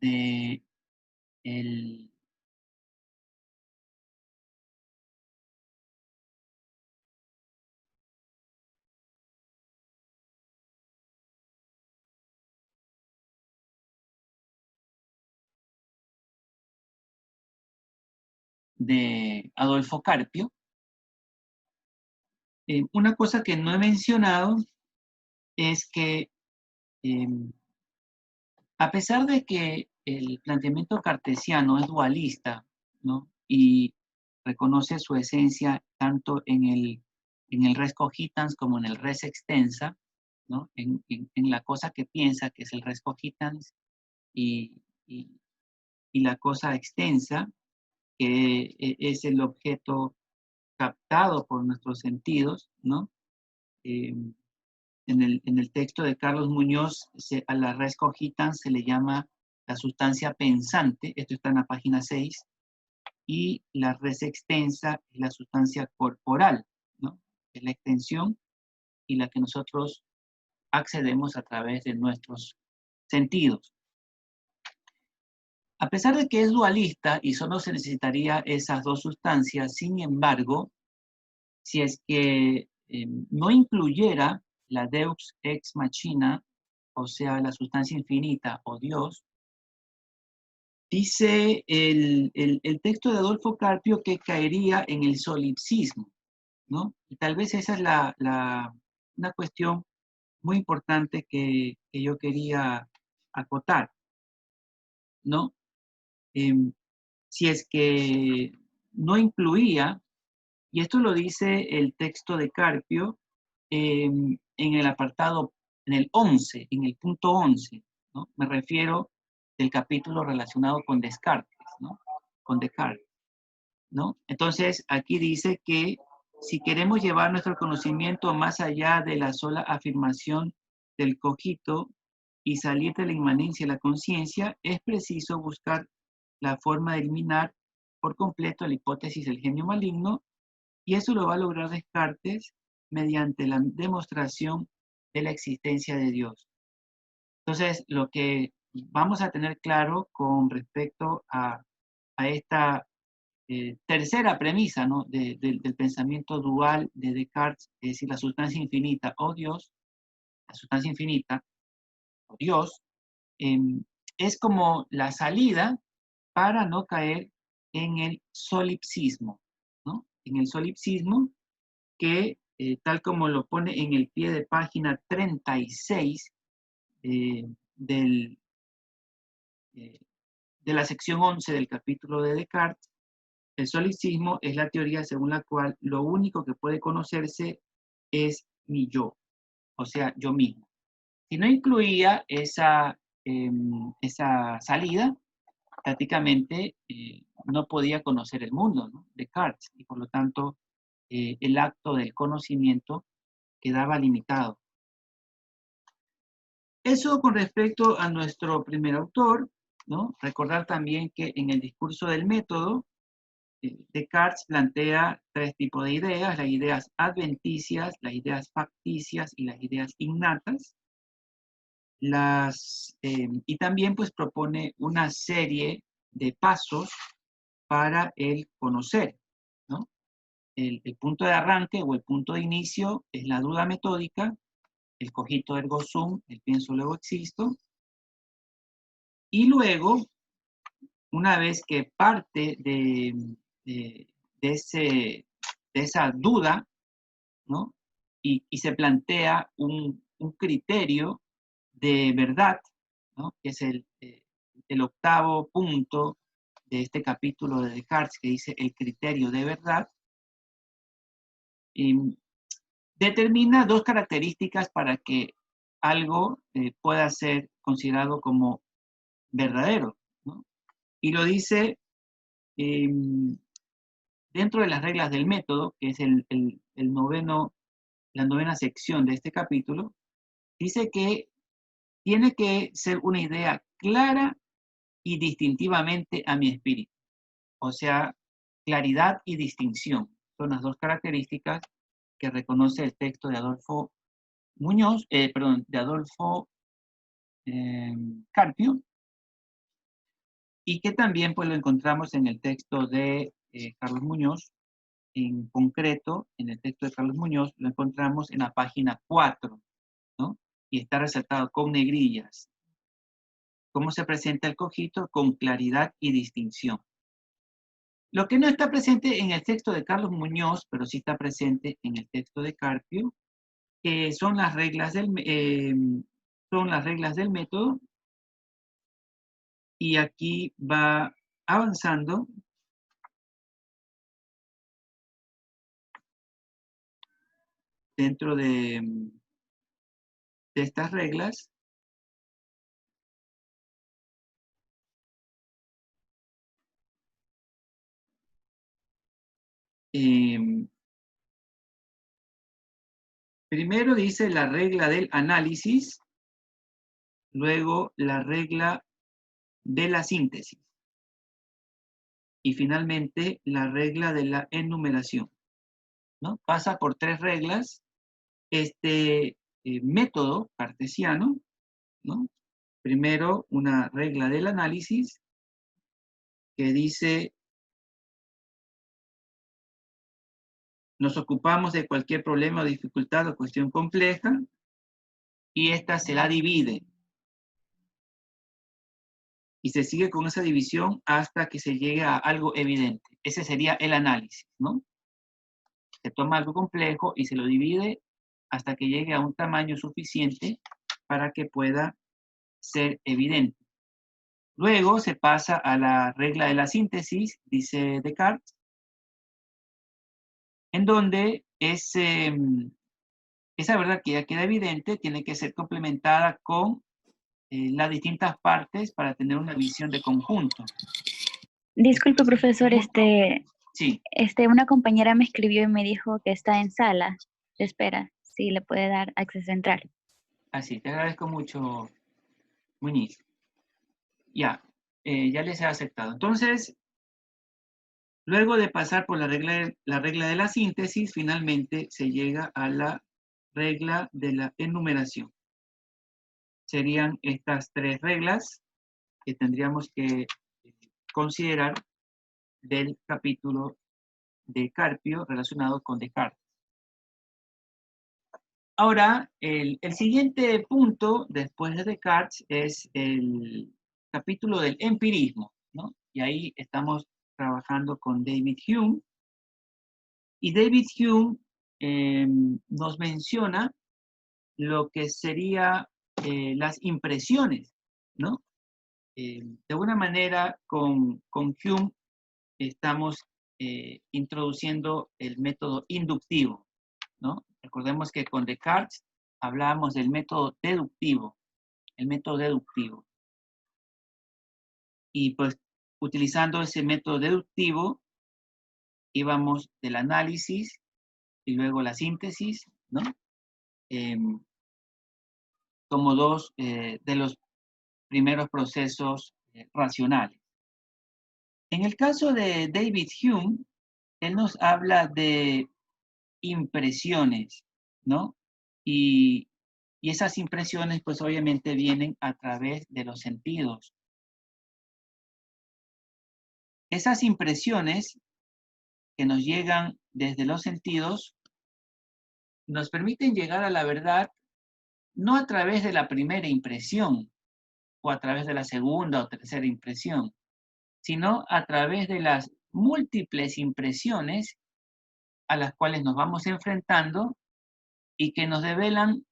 de el de Adolfo Carpio. Una cosa que no he mencionado es que eh, a pesar de que el planteamiento cartesiano es dualista, ¿no? Y reconoce su esencia tanto en el res cogitans como en el res extensa, ¿no? En la cosa que piensa, que es el res cogitans, y, y, y la cosa extensa, que es el objeto captado por nuestros sentidos, ¿no? Eh, en el texto de Carlos Muñoz, a la res cogitans se le llama la sustancia pensante, esto está en la página 6, y la res extensa es la sustancia corporal, ¿no? Es la extensión y la que nosotros accedemos a través de nuestros sentidos. A pesar de que es dualista y solo se necesitaría esas dos sustancias, sin embargo, si es que no incluyera la Deus ex machina, o sea, la sustancia infinita o Dios, dice el texto de Adolfo Carpio que caería en el solipsismo, ¿no? Y tal vez esa es una cuestión muy importante que yo quería acotar, ¿no? Em, si es que no incluía, y esto lo dice el texto de Carpio en el apartado, en el 11, en el punto 11, ¿no? Me refiero del capítulo relacionado con Descartes, ¿no? Con Descartes, ¿no? Entonces, aquí dice que si queremos llevar nuestro conocimiento más allá de la sola afirmación del cogito y salir de la inmanencia de la conciencia, es preciso buscar la forma de eliminar por completo la hipótesis del genio maligno, y eso lo va a lograr Descartes mediante la demostración de la existencia de Dios. Entonces, lo que vamos a tener claro con respecto a esta tercera premisa, ¿no? Del pensamiento dual de Descartes, es decir, la sustancia infinita o Dios, la sustancia infinita o Dios, eh, es como la salida para no caer en el solipsismo, ¿no? En el solipsismo que, tal como lo pone en el pie de página 36 eh, del, eh, de la sección 11 del capítulo de Descartes, el solipsismo es la teoría según la cual lo único que puede conocerse es mi yo, o sea, yo mismo. Si no incluía esa salida, prácticamente no podía conocer el mundo, ¿no? Descartes, y por lo tanto el acto del conocimiento quedaba limitado. Eso con respecto a nuestro primer autor, ¿no? Recordar también que en el discurso del método, Descartes plantea tres tipos de ideas: las ideas adventicias, las ideas facticias y las ideas innatas. Y también pues propone una serie de pasos para el conocer, ¿no? El punto de arranque o el punto de inicio es la duda metódica, el cogito ergo sum, el pienso luego existo, y luego, una vez que parte de, de esa duda, ¿no? Y se plantea un criterio de verdad, ¿no? Que es el octavo punto de este capítulo de Descartes, que dice el criterio de verdad, y determina dos características para que algo pueda ser considerado como verdadero, ¿no? Y lo dice eh, dentro de las reglas del método, que es la novena sección de este capítulo. Dice que tiene que ser una idea clara y distintivamente a mi espíritu. O sea, claridad y distinción son las dos características que reconoce el texto de Adolfo Muñoz, perdón, de Adolfo Carpio, y que también pues lo encontramos en el texto de Carlos Muñoz. En concreto, en el texto de Carlos Muñoz, lo encontramos en la página 4, ¿no? Y está resaltado con negrillas. ¿Cómo se presenta el cogito? Con claridad y distinción. Lo que no está presente en el texto de Carlos Muñoz, pero sí está presente en el texto de Carpio, son las reglas del método, y aquí va avanzando dentro de estas reglas. Primero dice la regla del análisis, luego la regla de la síntesis y finalmente la regla de la enumeración, ¿no? Pasa por 3 reglas este método cartesiano, ¿no? Primero una regla del análisis que dice: nos ocupamos de cualquier problema o dificultad o cuestión compleja y esta se la divide. Y se sigue con esa división hasta que se llegue a algo evidente. Ese sería el análisis, ¿no? Se toma algo complejo y se lo divide hasta que llegue a un tamaño suficiente para que pueda ser evidente. Luego se pasa a la regla de la síntesis, dice Descartes, en donde esa verdad que ya queda evidente tiene que ser complementada con las distintas partes para tener una visión de conjunto. Disculpe, profesor, Sí. Una compañera me escribió y me dijo que está en sala de espera, si le puede dar acceso a entrar. Así, te agradezco mucho, Muñiz. Ya, ya les he aceptado. Entonces, luego de pasar por la regla de la síntesis, finalmente se llega a la regla de la enumeración. Serían estas 3 reglas que tendríamos que considerar del capítulo de Carpio relacionado con Descartes. Ahora, el siguiente punto después de Descartes es el capítulo del empirismo, ¿no? Y ahí estamos trabajando con David Hume. Y David Hume nos menciona lo que sería las impresiones, ¿no? De alguna manera, con Hume estamos introduciendo el método inductivo, ¿no? Recordemos que con Descartes hablábamos del método deductivo, el método deductivo. Y pues utilizando ese método deductivo íbamos del análisis y luego la síntesis, ¿no? Como dos de los primeros procesos racionales. En el caso de David Hume, él nos habla de impresiones, ¿no? Y esas impresiones, pues obviamente vienen a través de los sentidos. Esas impresiones que nos llegan desde los sentidos nos permiten llegar a la verdad no a través de la primera impresión o a través de la segunda o tercera impresión, sino a través de las múltiples impresiones a las cuales nos vamos enfrentando y que nos develan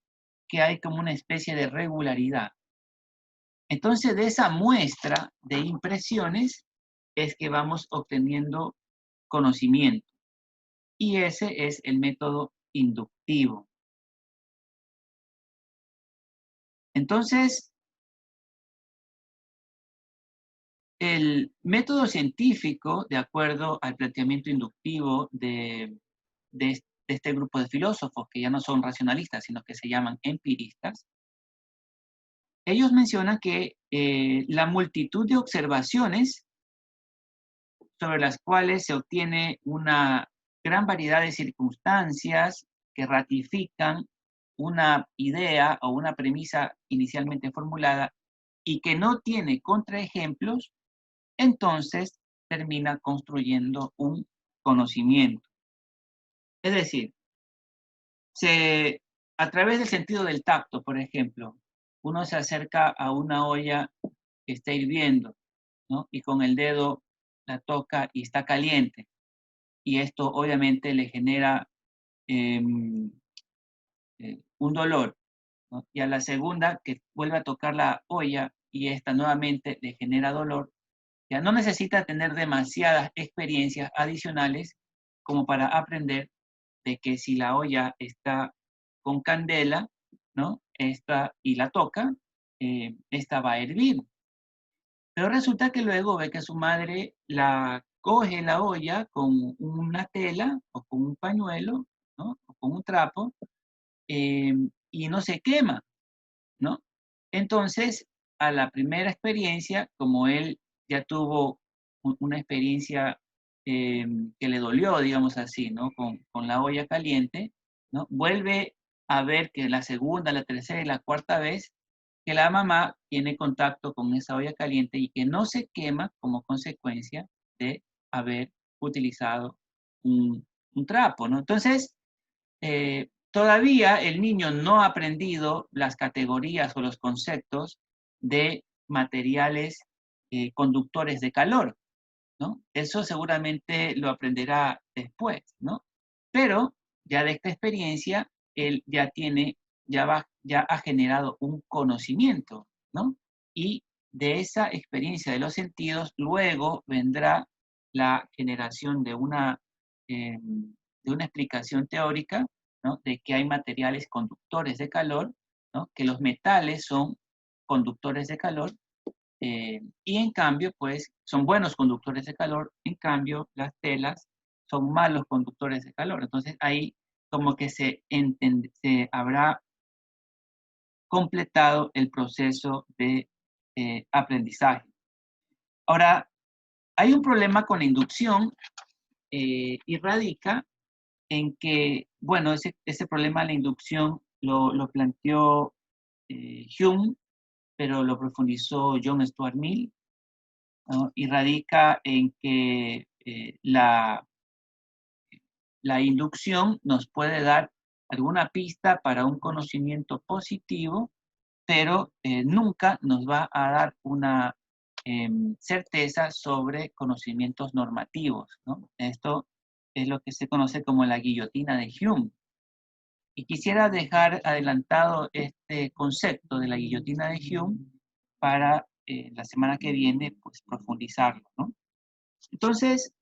que hay como una especie de regularidad. Entonces, de esa muestra de impresiones es que vamos obteniendo conocimiento. Y ese es el método inductivo. Entonces, el método científico, de acuerdo al planteamiento inductivo de este grupo de filósofos, que ya no son racionalistas, sino que se llaman empiristas, ellos mencionan que la multitud de observaciones sobre las cuales se obtiene una gran variedad de circunstancias que ratifican una idea o una premisa inicialmente formulada y que no tiene contraejemplos, entonces termina construyendo un conocimiento. Es decir, a través del sentido del tacto, por ejemplo, uno se acerca a una olla que está hirviendo, ¿no? Y con el dedo la toca y está caliente. Y esto obviamente le genera un dolor, ¿no? Y a la segunda que vuelve a tocar la olla y esta nuevamente le genera dolor, ya no necesita tener demasiadas experiencias adicionales como para aprender de que si la olla está con candela, ¿no? Y la toca, esta va a hervir. Pero resulta que luego ve que su madre la coge la olla con una tela o con un pañuelo, ¿no? O con un trapo, y no se quema, ¿no? Entonces, a la primera experiencia, como él ya tuvo una experiencia que le dolió, digamos así, ¿no? Con la olla caliente, ¿no? Vuelve a ver que la segunda, la tercera y la cuarta vez que la mamá tiene contacto con esa olla caliente y que no se quema como consecuencia de haber utilizado un trapo, ¿no? Entonces, todavía el niño no ha aprendido las categorías o los conceptos de materiales conductores de calor, ¿no? Eso seguramente lo aprenderá después, ¿no? Pero ya de esta experiencia, él ya ha generado un conocimiento, ¿no? Y de esa experiencia de los sentidos, luego vendrá la generación de una explicación teórica, ¿no? De que hay materiales conductores de calor, ¿no? Que los metales son conductores de calor, y en cambio, pues son buenos conductores de calor, en cambio las telas son malos conductores de calor. Entonces ahí como que se habrá completado el proceso de aprendizaje. Ahora, hay un problema con la inducción, y radica en que, bueno, ese problema de la inducción lo planteó Hume, pero lo profundizó John Stuart Mill, ¿no? Y radica en que la inducción nos puede dar alguna pista para un conocimiento positivo, pero nunca nos va a dar una certeza sobre conocimientos normativos, ¿no? Esto es lo que se conoce como la guillotina de Hume. Y quisiera dejar adelantado este concepto de la guillotina de Hume para la semana que viene, pues profundizarlo, ¿no? Entonces,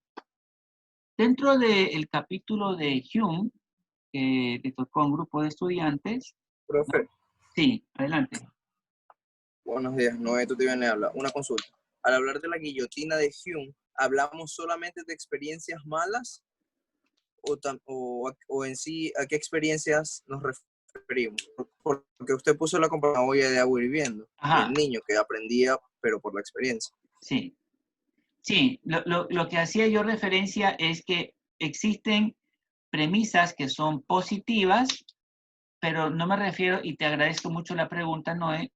dentro del capítulo de Hume, que le tocó a un grupo de estudiantes, ¿no? Profe, Sí, adelante. buenos días, Noé, tú te vienes a hablar. Una consulta. Al hablar de la guillotina de Hume, ¿hablamos solamente de experiencias malas o en sí a qué experiencias nos referimos? Porque usted puso la comparación olla de agua hirviendo y el Ajá, niño que aprendía, pero por la experiencia. sí. Sí, lo que hacía yo referencia es que existen premisas que son positivas, pero no me refiero, y te agradezco mucho la pregunta, Noé,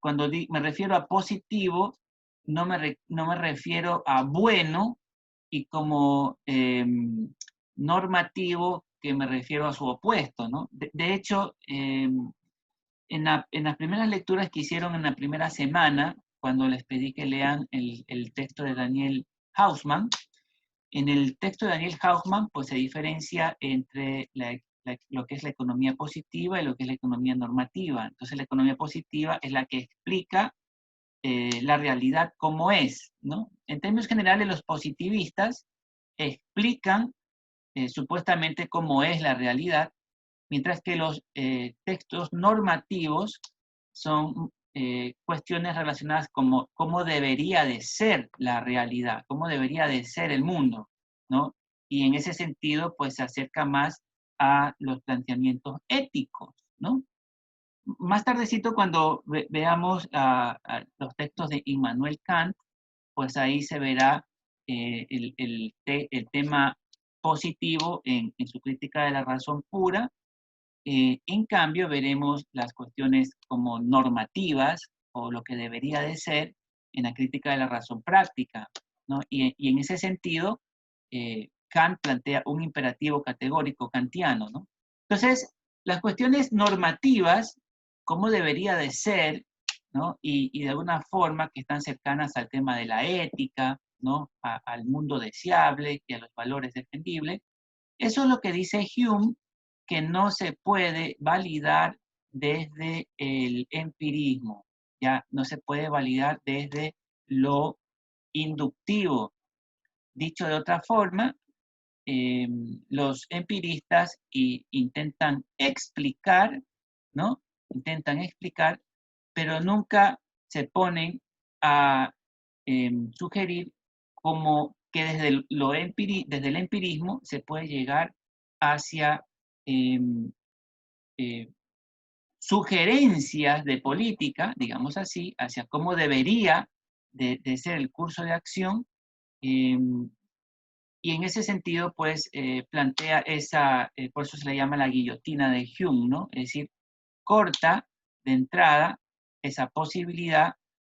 cuando me refiero a positivo, no me refiero a bueno y como normativo, que me refiero a su opuesto, ¿no? De hecho, en las primeras lecturas que hicieron en la primera semana, cuando les pedí que lean el texto de Daniel Hausmann, en el texto de Daniel Hausmann, pues se diferencia entre lo que es la economía positiva y lo que es la economía normativa. Entonces, la economía positiva es la que explica la realidad como es, ¿no? En términos generales, los positivistas explican supuestamente cómo es la realidad, mientras que los textos normativos son cuestiones relacionadas como cómo debería de ser la realidad, cómo debería de ser el mundo, ¿no? Y en ese sentido, pues se acerca más a los planteamientos éticos, ¿no? Más tardecito, cuando veamos los textos de Immanuel Kant, pues ahí se verá el tema positivo en su crítica de la razón pura. En cambio, veremos las cuestiones como normativas o lo que debería de ser en la crítica de la razón práctica, ¿no? Y en ese sentido, Kant plantea un imperativo categórico kantiano, ¿no? Entonces, las cuestiones normativas, cómo debería de ser, ¿no? Y de alguna forma que están cercanas al tema de la ética, ¿no? Al mundo deseable y a los valores defendibles. Eso es lo que dice Hume, que no se puede validar desde el empirismo, ya no se puede validar desde lo inductivo. Dicho de otra forma, los empiristas intentan explicar, ¿no? Intentan explicar, pero nunca se ponen a sugerir como que desde el empirismo se puede llegar hacia eh, sugerencias de política, digamos así, hacia cómo debería de ser el curso de acción. Y en ese sentido, pues, plantea por eso se le llama la guillotina de Hume, ¿no? Es decir, corta de entrada esa posibilidad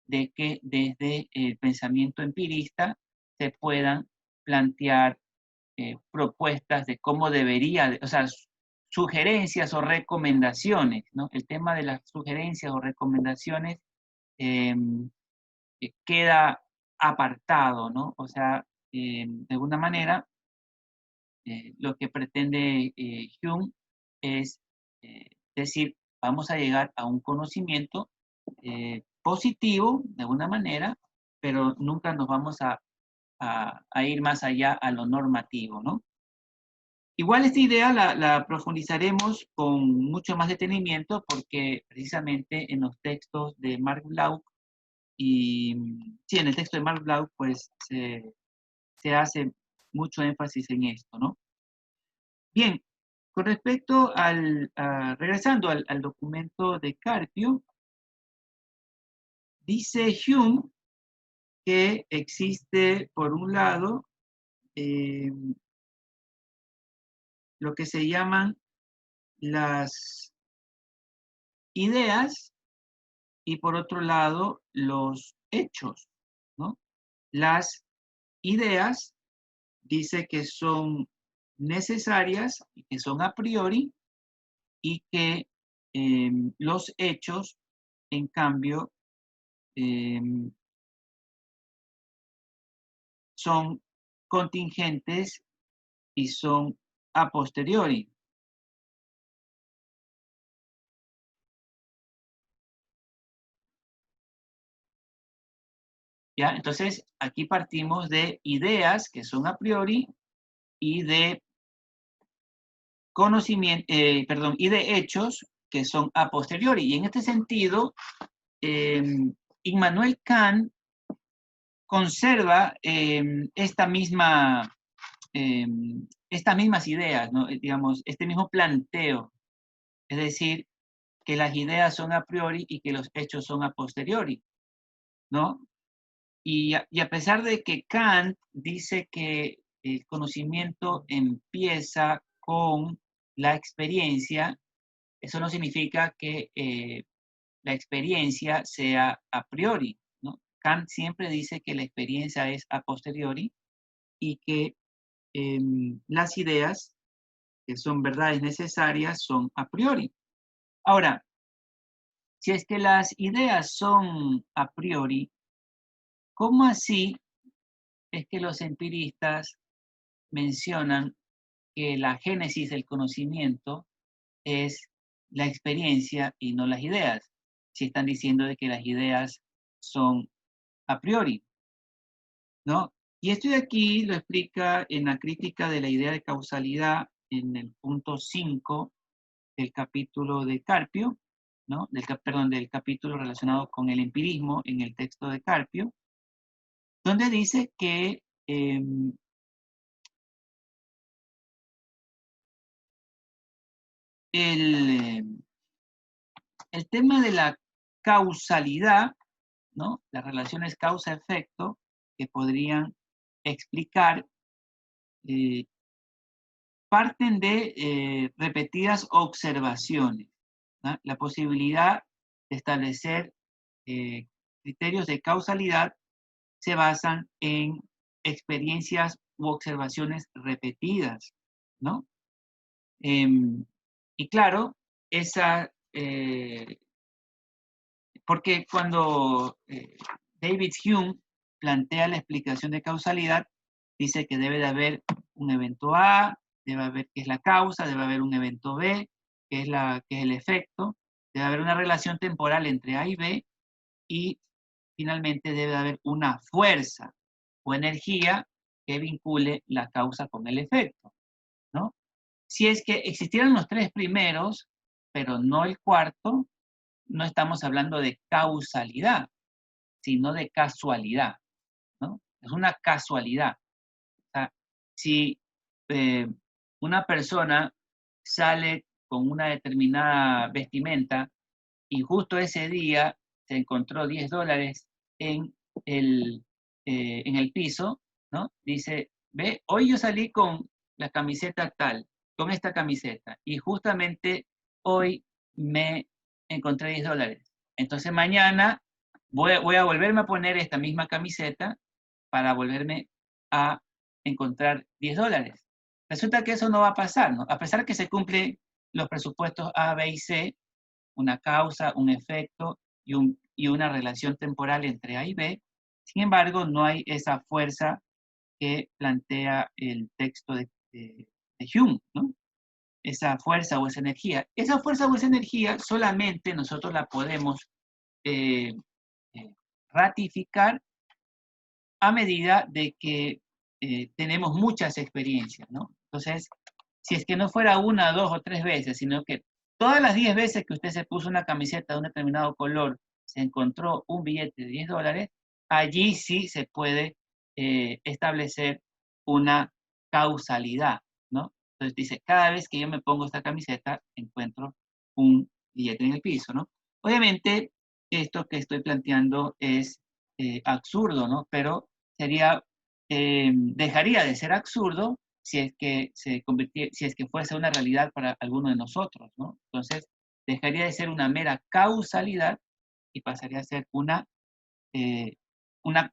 de que desde el pensamiento empirista se puedan plantear propuestas de cómo debería, o sea, sugerencias o recomendaciones, ¿no? El tema de las sugerencias o recomendaciones eh, queda apartado, ¿no? O sea, de alguna manera, lo que pretende Hume es decir, vamos a llegar a un conocimiento positivo, de alguna manera, pero nunca nos vamos a ir más allá a lo normativo, ¿no? Igual esta idea la profundizaremos con mucho más detenimiento porque precisamente en los textos de Marc Bloch sí, en el texto de Marc Bloch pues se hace mucho énfasis en esto, ¿no? Bien, con respecto regresando al documento de Carpio, dice Hume que existe, por un lado, lo que se llaman las ideas y por otro lado los hechos, ¿no? Las ideas dice que son necesarias y que son a priori y que los hechos, en cambio, son contingentes y son a posteriori. ¿Ya? Entonces, aquí partimos de ideas que son a priori y de conocimiento, y de hechos que son a posteriori. Y en este sentido, Immanuel Kant conserva estas mismas ideas, ¿no? Digamos, este mismo planteo. Es decir, que las ideas son a priori y que los hechos son a posteriori, ¿no? Y a pesar de que Kant dice que el conocimiento empieza con la experiencia, eso no significa que la experiencia sea a priori, ¿no? Kant siempre dice que la experiencia es a posteriori y que las ideas, que son verdades necesarias, son a priori. Ahora, si es que las ideas son a priori, ¿cómo así es que los empiristas mencionan que la génesis del conocimiento es la experiencia y no las ideas? Si están diciendo de que las ideas son a priori, ¿no? Y esto de aquí lo explica en la crítica de la idea de causalidad en el punto 5 del capítulo de Carpio, ¿no? Del capítulo relacionado con el empirismo en el texto de Carpio, donde dice que el tema de la causalidad, ¿no? Las relaciones causa-efecto que podrían explicar, parten de repetidas observaciones, ¿no? La posibilidad de establecer criterios de causalidad se basan en experiencias u observaciones repetidas, ¿no? Y claro, porque cuando David Hume plantea la explicación de causalidad, dice que debe de haber un evento A, debe haber que es la causa, debe haber un evento B, que es el efecto, debe haber una relación temporal entre A y B, y finalmente debe haber una fuerza o energía que vincule la causa con el efecto, ¿no? Si es que existieran los tres primeros, pero no el cuarto, no estamos hablando de causalidad, sino de casualidad, ¿no? Es una casualidad. O sea, si una persona sale con una determinada vestimenta y justo ese día se encontró $10 en el piso, ¿no? Dice, ve, hoy yo salí con la camiseta tal, con esta camiseta, y justamente hoy me encontré $10. Entonces mañana voy a volverme a poner esta misma camiseta para volverme a encontrar $10. Resulta que eso no va a pasar, ¿no? A pesar que se cumplen los presupuestos A, B y C, una causa, un efecto y una relación temporal entre A y B. Sin embargo, no hay esa fuerza que plantea el texto de Hume, ¿no? Esa fuerza o esa energía. Esa fuerza o esa energía solamente nosotros la podemos eh, ratificar a medida de que tenemos muchas experiencias, ¿no? Entonces, si es que no fuera una, dos o tres veces, sino que todas las 10 veces que usted se puso una camiseta de un determinado color, se encontró un billete de $10, allí sí se puede establecer una causalidad, ¿no? Entonces dice, cada vez que yo me pongo esta camiseta, encuentro un billete en el piso, ¿no? Obviamente, esto que estoy planteando es absurdo, ¿no? Pero dejaría de ser absurdo si es que si es que fuese una realidad para alguno de nosotros, ¿no? Entonces, dejaría de ser una mera causalidad y pasaría a ser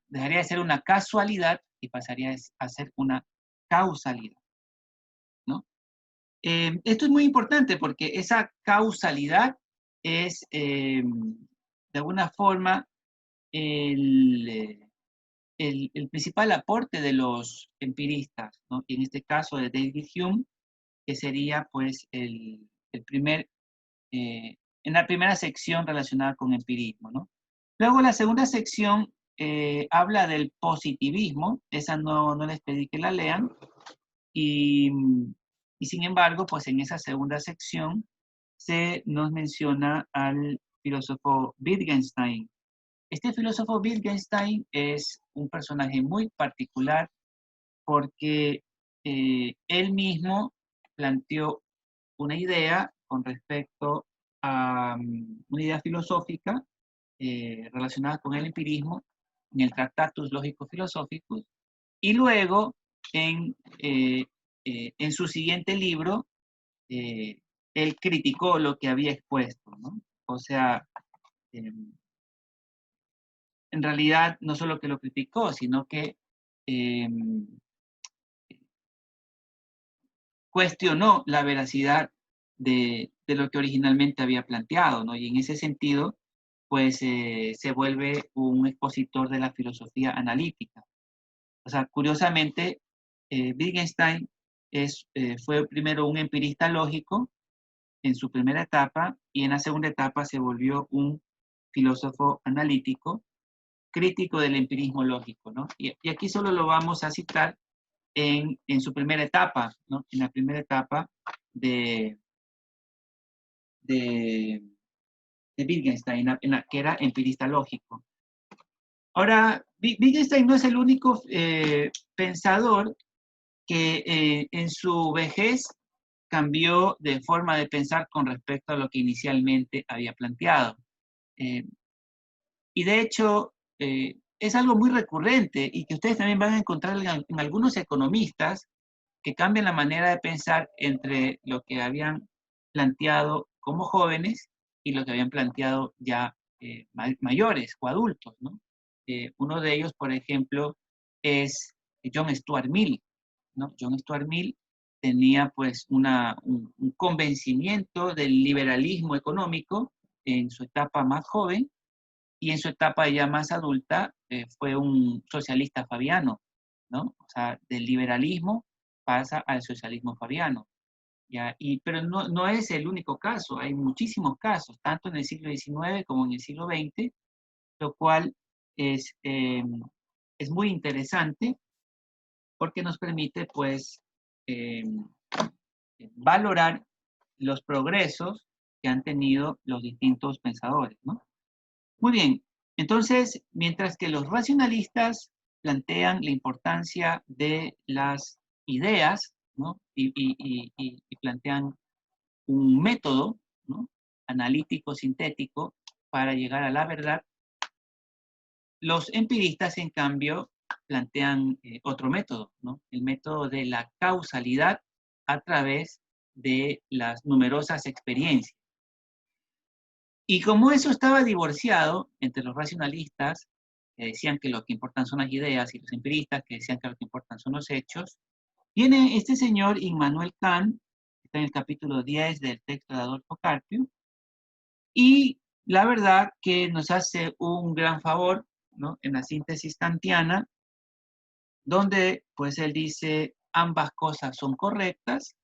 dejaría de ser una casualidad y pasaría a ser una causalidad, ¿no? Esto es muy importante porque esa causalidad es, de alguna forma, el principal aporte de los empiristas, ¿no? Y en este caso de David Hume, que sería pues en la primera sección relacionada con empirismo, ¿no? Luego la segunda sección habla del positivismo, esa no les pedí que la lean, y, y sin embargo, pues en esa segunda sección se nos menciona al filósofo Wittgenstein. Este filósofo Wittgenstein es un personaje muy particular porque él mismo planteó una idea con respecto a una idea filosófica relacionada con el empirismo en el Tractatus Logicus Philosophicus, y luego en su siguiente libro él criticó lo que había expuesto, ¿no? O sea, en realidad no solo que lo criticó, sino que cuestionó la veracidad de lo que originalmente había planteado, ¿no? Y en ese sentido, pues se vuelve un expositor de la filosofía analítica. O sea, curiosamente, Wittgenstein fue primero un empirista lógico en su primera etapa y en la segunda etapa se volvió un filósofo analítico, crítico del empirismo lógico, ¿no? Y aquí solo lo vamos a citar en su primera etapa, ¿no? En la primera etapa de Wittgenstein, que era empirista lógico. Ahora, Wittgenstein no es el único pensador que en su vejez cambió de forma de pensar con respecto a lo que inicialmente había planteado. Y de hecho, es algo muy recurrente y que ustedes también van a encontrar en algunos economistas que cambian la manera de pensar entre lo que habían planteado como jóvenes y lo que habían planteado ya mayores o adultos, ¿no? Uno de ellos, por ejemplo, es John Stuart Mill, ¿no? John Stuart Mill tenía pues un convencimiento del liberalismo económico en su etapa más joven, y en su etapa ya más adulta fue un socialista fabiano, ¿no? O sea, del liberalismo pasa al socialismo fabiano. ¿Ya? Pero no es el único caso, hay muchísimos casos, tanto en el siglo XIX como en el siglo XX, lo cual es, es muy interesante porque nos permite, pues, valorar los progresos que han tenido los distintos pensadores, ¿no? Muy bien, entonces, mientras que los racionalistas plantean la importancia de las ideas, ¿no? Y plantean un método, ¿no? Analítico, sintético, para llegar a la verdad, los empiristas, en cambio, plantean otro método, ¿no? El método de la causalidad a través de las numerosas experiencias. Y como eso estaba divorciado entre los racionalistas, que decían que lo que importan son las ideas, y los empiristas, que decían que lo que importan son los hechos, viene este señor Immanuel Kant, que está en el capítulo 10 del texto de Adolfo Carpio, y la verdad que nos hace un gran favor, ¿no? En la síntesis kantiana, donde pues él dice ambas cosas son correctas,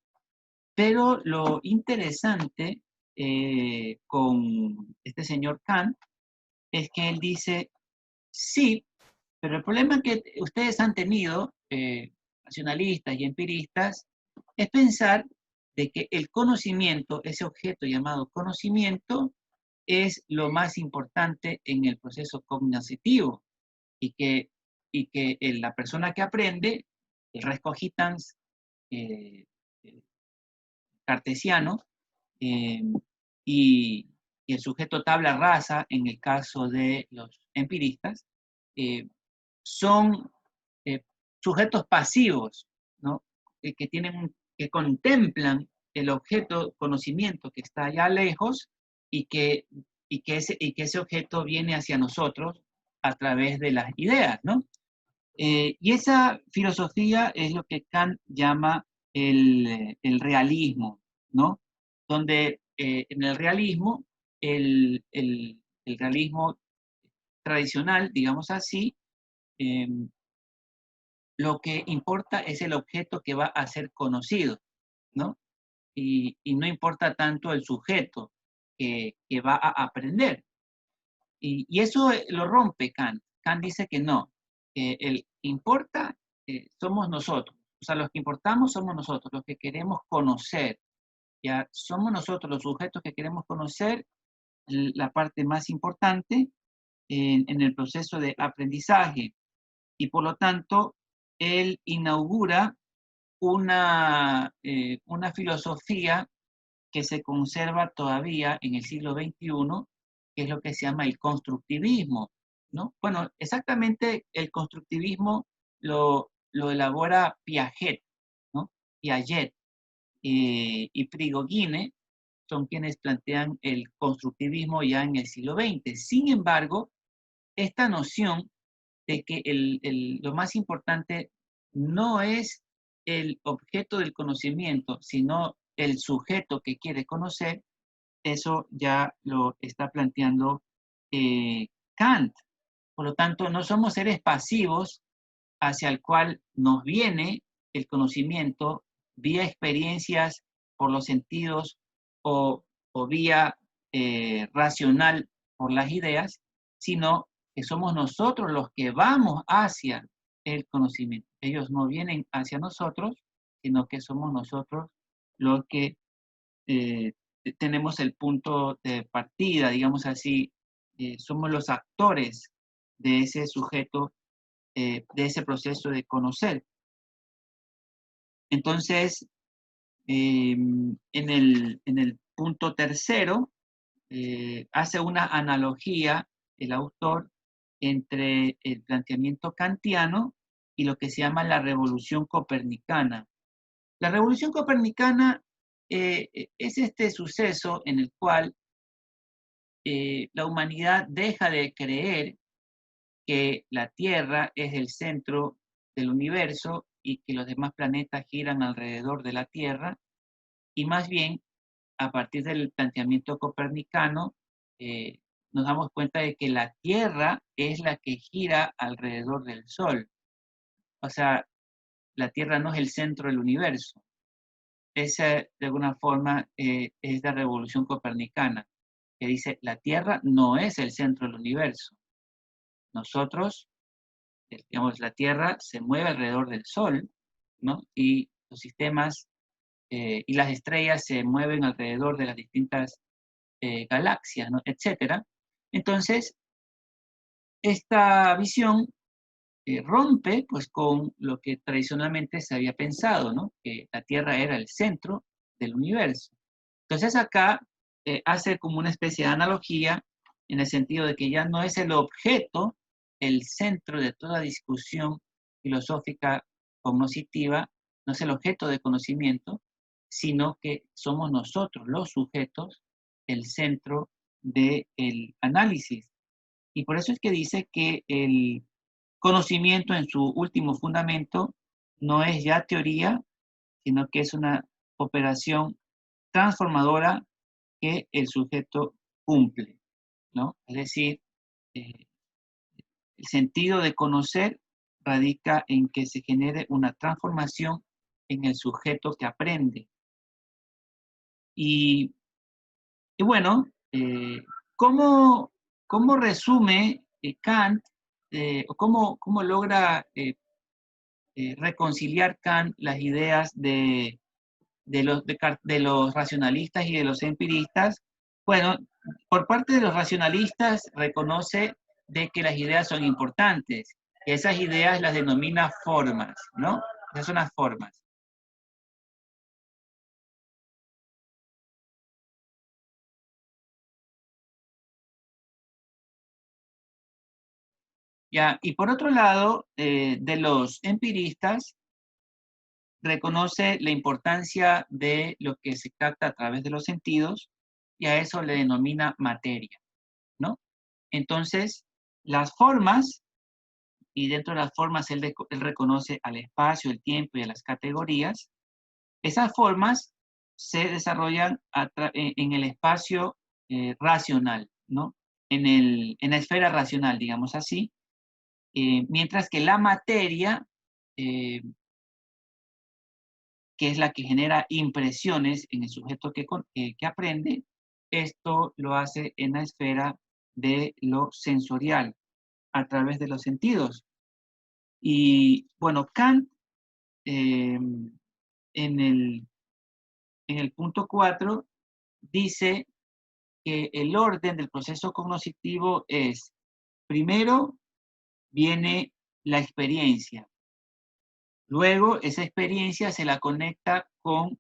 pero lo interesante con este señor Kant es que él dice, sí, pero el problema que ustedes han tenido, racionalistas y empiristas, es pensar de que el conocimiento, ese objeto llamado conocimiento, es lo más importante en el proceso cognitivo, y que la persona que aprende, el res cogitans eh, cartesiano, eh, y, y el sujeto tabla rasa, en el caso de los empiristas, eh, son sujetos pasivos, ¿no? Que contemplan el objeto conocimiento que está allá lejos, y que ese objeto viene hacia nosotros a través de las ideas, ¿no? Y esa filosofía es lo que Kant llama el realismo, ¿no? Donde en el realismo, el realismo tradicional, digamos así, eh, lo que importa es el objeto que va a ser conocido, ¿no? Y no importa tanto el sujeto que va a aprender. Y eso lo rompe Kant. Kant dice que no, que el que importa somos nosotros. O sea, los que importamos somos nosotros, los que queremos conocer. Ya somos nosotros los sujetos que queremos conocer la parte más importante en el proceso de aprendizaje. Y por lo tanto, él inaugura una filosofía que se conserva todavía en el siglo XXI, que es lo que se llama el constructivismo, ¿no? Bueno, exactamente el constructivismo lo elabora Piaget, ¿no? Piaget y Prigogine son quienes plantean el constructivismo ya en el siglo XX. Sin embargo, esta noción de que lo más importante no es el objeto del conocimiento, sino el sujeto que quiere conocer, eso ya lo está planteando Kant. Por lo tanto, no somos seres pasivos hacia el cual nos viene el conocimiento vía experiencias por los sentidos, o vía racional por las ideas, sino que somos nosotros los que vamos hacia el conocimiento. Ellos no vienen hacia nosotros, sino que somos nosotros los que tenemos el punto de partida, digamos así, somos los actores de ese sujeto, de ese proceso de conocer. Entonces, en el punto tercero, hace una analogía el autor entre el planteamiento kantiano y lo que se llama la revolución copernicana. La revolución copernicana es este suceso en el cual la humanidad deja de creer que la Tierra es el centro del universo y que los demás planetas giran alrededor de la Tierra, y más bien, a partir del planteamiento copernicano, nos damos cuenta de que la Tierra es la que gira alrededor del Sol. O sea, la Tierra no es el centro del universo. Esa, de alguna forma, es la revolución copernicana, que dice, la Tierra no es el centro del universo. Nosotros, digamos, la Tierra se mueve alrededor del Sol, ¿no? Y los sistemas y las estrellas se mueven alrededor de las distintas galaxias, ¿no? Etcétera. Entonces, esta visión rompe pues con lo que tradicionalmente se había pensado, ¿no? Que la Tierra era el centro del universo. Entonces acá hace como una especie de analogía en el sentido de que ya no es el objeto el centro de toda discusión filosófica cognoscitiva, no es el objeto de conocimiento, sino que somos nosotros los sujetos el centro del análisis. Y por eso es que dice que el conocimiento en su último fundamento no es ya teoría, sino que es una operación transformadora que el sujeto cumple, ¿no? Es decir, el sentido de conocer radica en que se genere una transformación en el sujeto que aprende. Y, y bueno, ¿cómo, cómo resume Kant, o cómo logra reconciliar Kant las ideas de los racionalistas y de los empiristas? Bueno, por parte de los racionalistas reconoce de que las ideas son importantes, que esas ideas las denomina formas, ¿no? Esas son las formas. Ya, y por otro lado, de los empiristas, reconoce la importancia de lo que se capta a través de los sentidos y a eso le denomina materia, ¿no? Entonces, las formas, y dentro de las formas él reconoce al espacio, el tiempo y a las categorías, esas formas se desarrollan en el espacio racional, ¿no? En la esfera racional, digamos así, mientras que la materia, eh, que es la que genera impresiones en el sujeto que aprende, esto lo hace en la esfera de lo sensorial, a través de los sentidos. Y bueno, Kant, en el punto 4, dice que el orden del proceso cognitivo es, primero viene la experiencia, luego esa experiencia se la conecta con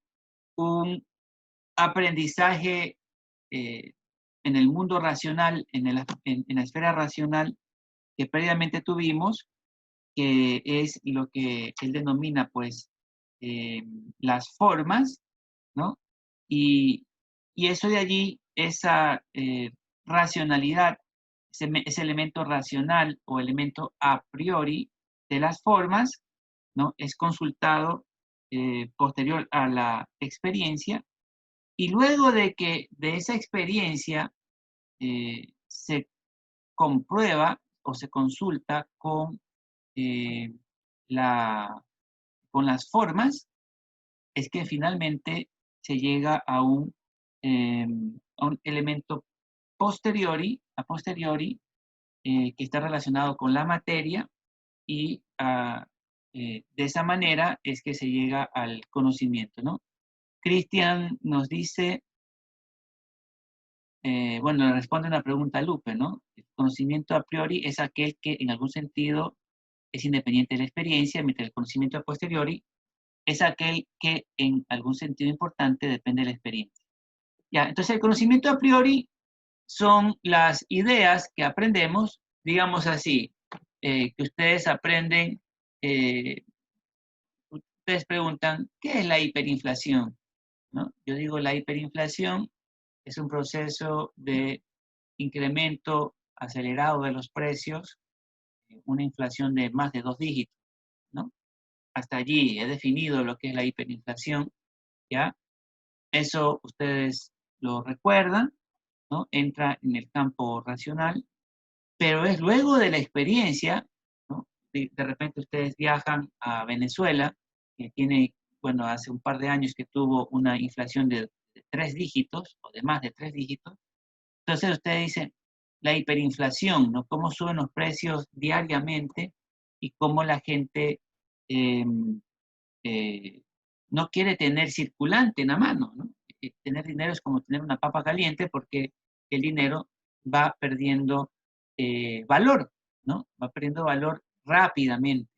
un aprendizaje en el mundo racional, en la esfera racional que previamente tuvimos, que es lo que él denomina, pues, las formas, ¿no? Y, y eso de allí, esa racionalidad, ese elemento racional o elemento a priori de las formas, ¿no? Es consultado posterior a la experiencia, y luego de que de esa experiencia se comprueba o se consulta eh, la, con las formas, es que finalmente se llega a un elemento a posteriori, que está relacionado con la materia, y de esa manera es que se llega al conocimiento, ¿no? Cristian nos dice, bueno, le responde una pregunta a Lupe, ¿no? El conocimiento a priori es aquel que en algún sentido es independiente de la experiencia, mientras el conocimiento a posteriori es aquel que en algún sentido importante depende de la experiencia. Ya, entonces el conocimiento a priori son las ideas que aprendemos, digamos así, que ustedes aprenden, ustedes preguntan, ¿qué es la hiperinflación? ¿No? Yo digo, la hiperinflación es un proceso de incremento acelerado de los precios, una inflación de más de 2 dígitos, ¿no? Hasta allí he definido lo que es la hiperinflación, ¿ya? Eso ustedes lo recuerdan, ¿no? Entra en el campo racional, pero es luego de la experiencia, ¿no? De repente ustedes viajan a Venezuela, que tiene, bueno, hace un par de años que tuvo una inflación de 3 dígitos, o de más de 3 dígitos. Entonces ustedes dicen, la hiperinflación, ¿no? Cómo suben los precios diariamente y cómo la gente eh, eh, no quiere tener circulante en la mano, ¿no? Tener dinero es como tener una papa caliente porque el dinero va perdiendo valor, ¿no? Va perdiendo valor rápidamente.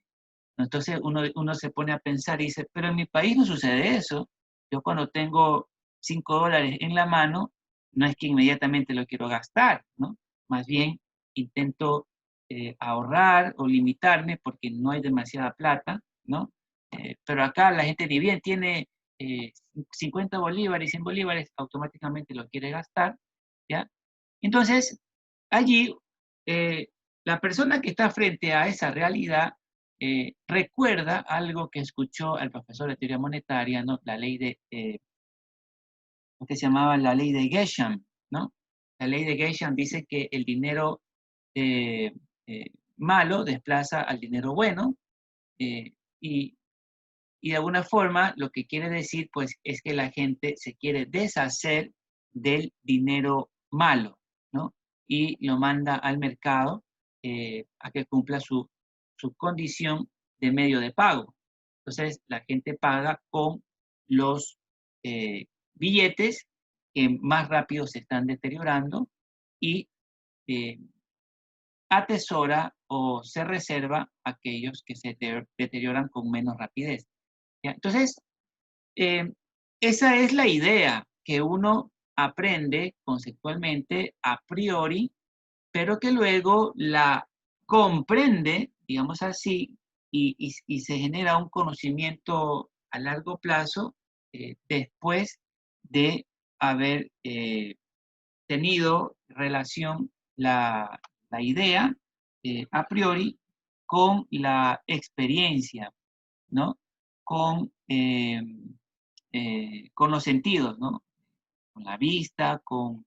Entonces uno se pone a pensar y dice, pero en mi país no sucede eso. Yo cuando tengo $5 en la mano, no es que inmediatamente lo quiero gastar, ¿no? Más bien intento ahorrar o limitarme porque no hay demasiada plata, ¿no? Pero acá la gente ni bien tiene 50 bolívares, 100 bolívares, automáticamente lo quiere gastar, ¿ya? Entonces, allí, la persona que está frente a esa realidad recuerda algo que escuchó al profesor de teoría monetaria, ¿no? La ley de, lo que se llamaba la ley de Gresham, ¿no? La ley de Gresham dice que el dinero eh, malo desplaza al dinero bueno, eh, y, y de alguna forma lo que quiere decir, pues, es que la gente se quiere deshacer del dinero malo, ¿no? Y lo manda al mercado a que cumpla su condición de medio de pago. Entonces, la gente paga con los billetes que más rápido se están deteriorando y eh, atesora o se reserva aquellos que se deterioran con menos rapidez. ¿Ya? Entonces, eh, esa es la idea que uno aprende conceptualmente a priori, pero que luego la comprende, digamos así, y se genera un conocimiento a largo plazo después de haber tenido relación la idea a priori con la experiencia, ¿no? Con los sentidos, ¿no? Con la vista, con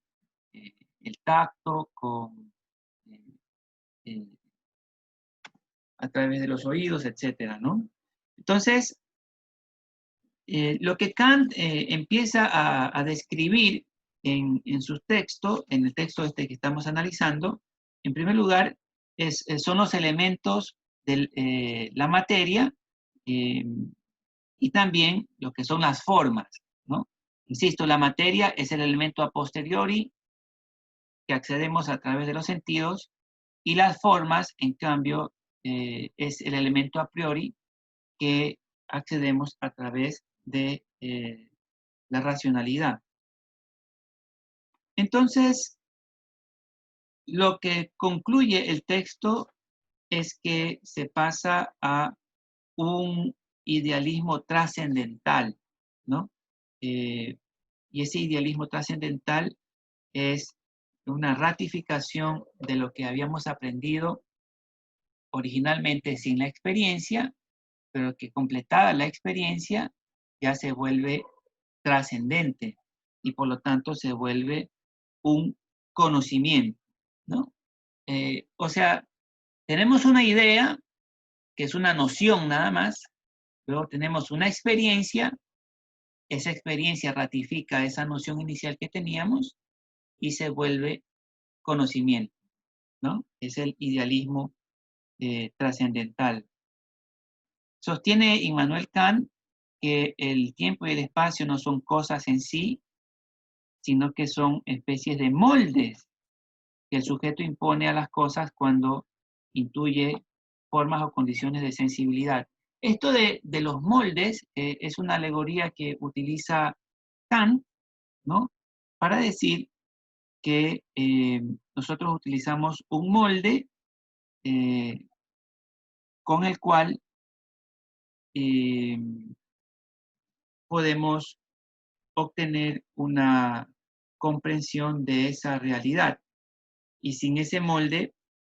el tacto, eh, eh, a través de los oídos, etcétera, ¿no? Entonces, lo que Kant empieza a describir en su texto, en el texto este que estamos analizando, en primer lugar, son los elementos de la materia eh, y también lo que son las formas, ¿no? Insisto, la materia es el elemento a posteriori que accedemos a través de los sentidos y las formas, en cambio, es el elemento a priori que accedemos a través de la racionalidad. Entonces, lo que concluye el texto es que se pasa a un idealismo trascendental, ¿no? Y ese idealismo trascendental es una ratificación de lo que habíamos aprendido originalmente sin la experiencia, pero que completada la experiencia ya se vuelve trascendente y por lo tanto se vuelve un conocimiento, ¿no? O sea, tenemos una idea que es una noción nada más, luego tenemos una experiencia, esa experiencia ratifica esa noción inicial que teníamos y se vuelve conocimiento, ¿no? Es el idealismo trascendental. Sostiene Immanuel Kant que el tiempo y el espacio no son cosas en sí, sino que son especies de moldes que el sujeto impone a las cosas cuando intuye formas o condiciones de sensibilidad. Esto de los moldes es una alegoría que utiliza Kant, ¿no? Para decir que nosotros utilizamos un molde eh, con el cual eh, podemos obtener una comprensión de esa realidad. Y sin ese molde,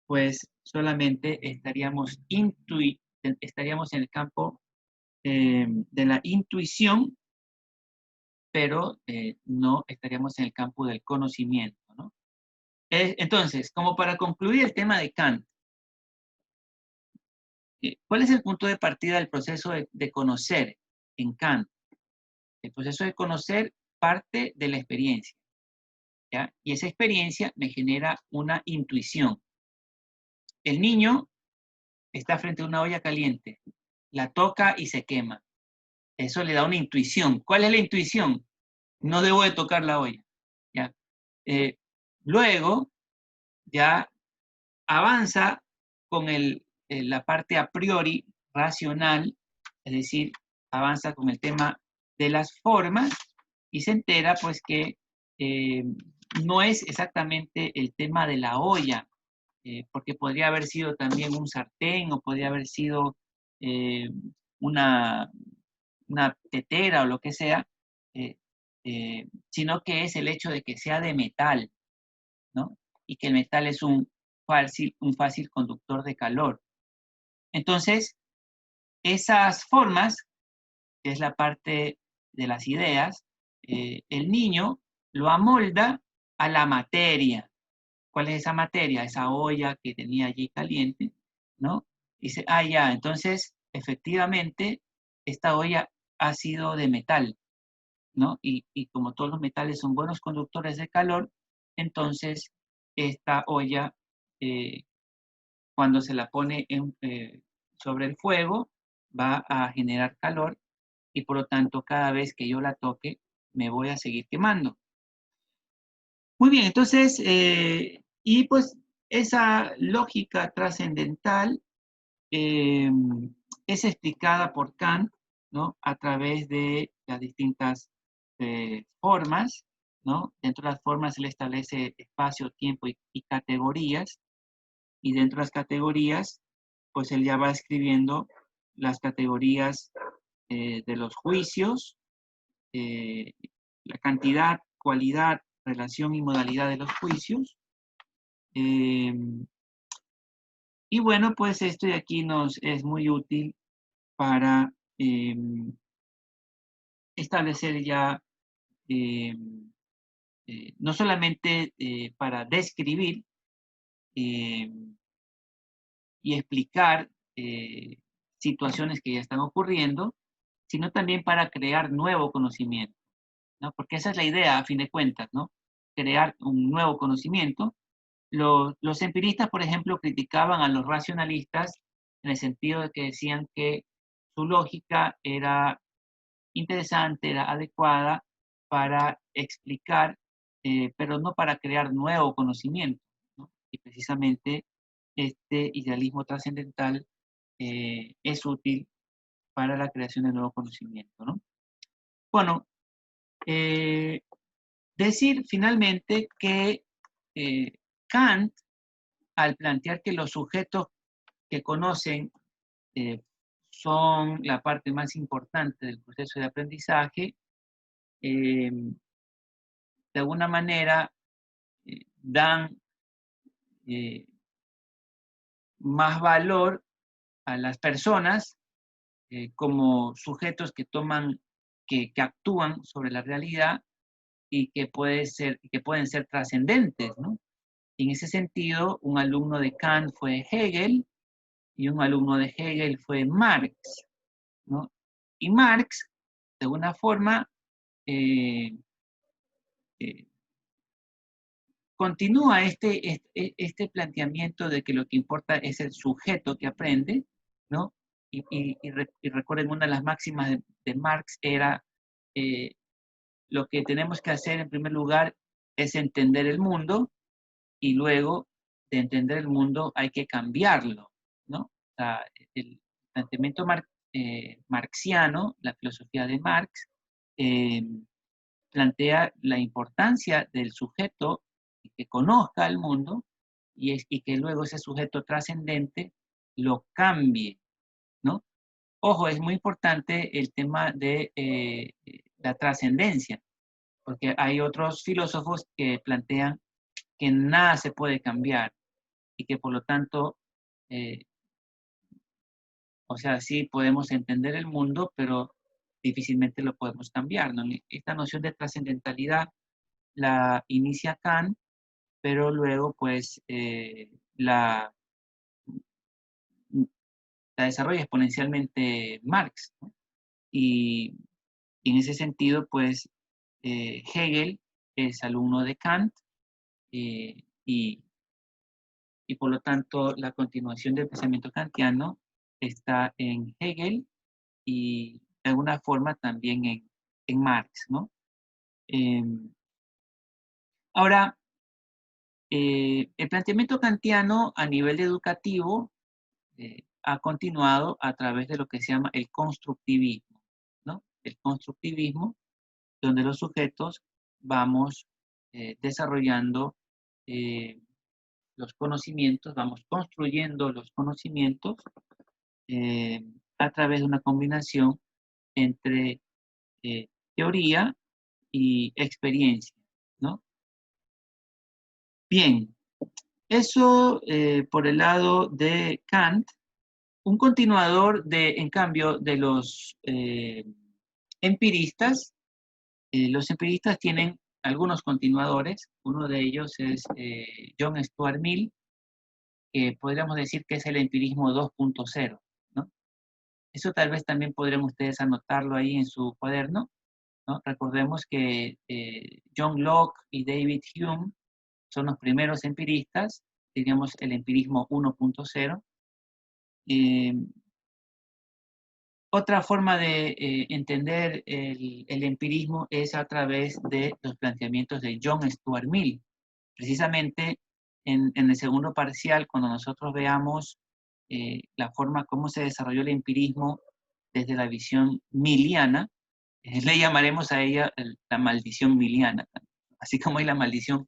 pues solamente estaríamos en el campo de la intuición, pero no estaríamos en el campo del conocimiento, ¿no? Entonces, como para concluir el tema de Kant, ¿cuál es el punto de partida del proceso de conocer en Kant? El proceso de conocer parte de la experiencia, ¿ya? Y esa experiencia me genera una intuición. El niño está frente a una olla caliente, la toca y se quema. Eso le da una intuición. ¿Cuál es la intuición? No debo de tocar la olla, ¿ya? Luego, ya avanza con la parte a priori racional, es decir, avanza con el tema de las formas y se entera pues que no es exactamente el tema de la olla, porque podría haber sido también un sartén o podría haber sido eh, una, una tetera o lo que sea, eh, sino que es el hecho de que sea de metal, ¿no? Y que el metal es un fácil conductor de calor. Entonces, esas formas, que es la parte de las ideas, el niño lo amolda a la materia. ¿Cuál es esa materia? Esa olla que tenía allí caliente, ¿no? Dice, ah, ya, entonces, efectivamente, esta olla ha sido de metal, ¿no? Y como todos los metales son buenos conductores de calor, entonces esta olla, cuando se la pone sobre el fuego, va a generar calor y por lo tanto cada vez que yo la toque, me voy a seguir quemando. Muy bien, entonces, y pues esa lógica trascendental es explicada por Kant, ¿no? A través de las distintas formas, ¿no? Dentro de las formas él establece espacio, tiempo y categorías, y dentro de las categorías, pues él ya va escribiendo las categorías de los juicios, eh, la cantidad, cualidad, relación y modalidad de los juicios. Y bueno, pues esto de aquí nos es muy útil para establecer ya, no solamente para describir y explicar situaciones que ya están ocurriendo, sino también para crear nuevo conocimiento, ¿no? Porque esa es la idea, a fin de cuentas, ¿no? Crear un nuevo conocimiento. Los empiristas, por ejemplo, criticaban a los racionalistas en el sentido de que decían que su lógica era interesante, era adecuada para explicar, pero no para crear nuevo conocimiento, ¿no? Y precisamente este idealismo trascendental es útil para la creación de nuevo conocimiento, ¿no? Bueno, decir finalmente que Kant, al plantear que los sujetos que conocen eh, son la parte más importante del proceso de aprendizaje, de alguna manera dan eh, más valor a las personas como sujetos que que actúan sobre la realidad y que pueden ser trascendentes, ¿no? En ese sentido, un alumno de Kant fue Hegel y un alumno de Hegel fue Marx, ¿no? Y Marx, de alguna forma, eh, eh, continúa este planteamiento de que lo que importa es el sujeto que aprende, ¿no? Y recuerden, una de las máximas de Marx era eh, lo que tenemos que hacer en primer lugar es entender el mundo y luego de entender el mundo hay que cambiarlo, ¿no? O sea, el planteamiento marxiano, la filosofía de Marx, eh, plantea la importancia del sujeto que conozca el mundo y que luego ese sujeto trascendente lo cambie, ¿no? Ojo, es muy importante el tema de la trascendencia, porque hay otros filósofos que plantean que nada se puede cambiar y que por lo tanto, o sea, sí podemos entender el mundo, pero difícilmente lo podemos cambiar, ¿no? Esta noción de trascendentalidad la inicia Kant, pero luego pues la desarrolla exponencialmente Marx, ¿no? Y en ese sentido, pues Hegel es alumno de Kant y por lo tanto la continuación del pensamiento kantiano está en Hegel y de alguna forma también en Marx, ¿no? Ahora, el planteamiento kantiano a nivel educativo ha continuado a través de lo que se llama el constructivismo, ¿no? El constructivismo, donde los sujetos vamos desarrollando los conocimientos, vamos construyendo los conocimientos a través de una combinación entre teoría y experiencia, ¿no? Bien, eso por el lado de Kant. Un continuador en cambio, de los empiristas. Los empiristas tienen algunos continuadores. Uno de ellos es John Stuart Mill, que podríamos decir que es el empirismo 2.0, ¿no? Eso tal vez también podrían ustedes anotarlo ahí en su cuaderno, ¿no? Recordemos que John Locke y David Hume son los primeros empiristas, diríamos el empirismo 1.0. Otra forma de entender el empirismo es a través de los planteamientos de John Stuart Mill. Precisamente en el segundo parcial, cuando nosotros veamos la forma como se desarrolló el empirismo desde la visión miliana, le llamaremos a ella la maldición miliana, así como hay la maldición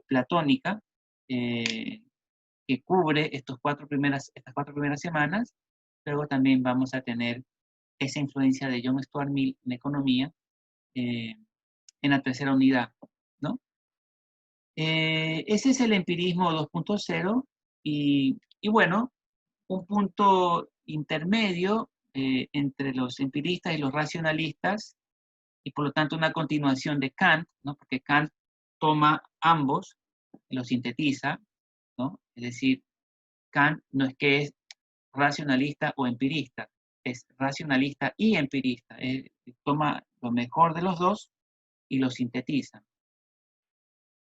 platónica, que cubre estas cuatro primeras semanas. Luego también vamos a tener esa influencia de John Stuart Mill en economía en la tercera unidad, ¿no? Ese es el empirismo 2.0 y bueno, un punto intermedio entre los empiristas y los racionalistas y por lo tanto una continuación de Kant, ¿no? Porque Kant toma ambos, los sintetiza, ¿no? Es decir, Kant no es que es racionalista o empirista, es racionalista y empirista. Toma lo mejor de los dos y lo sintetiza.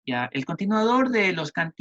Ya, el continuador de los kantianos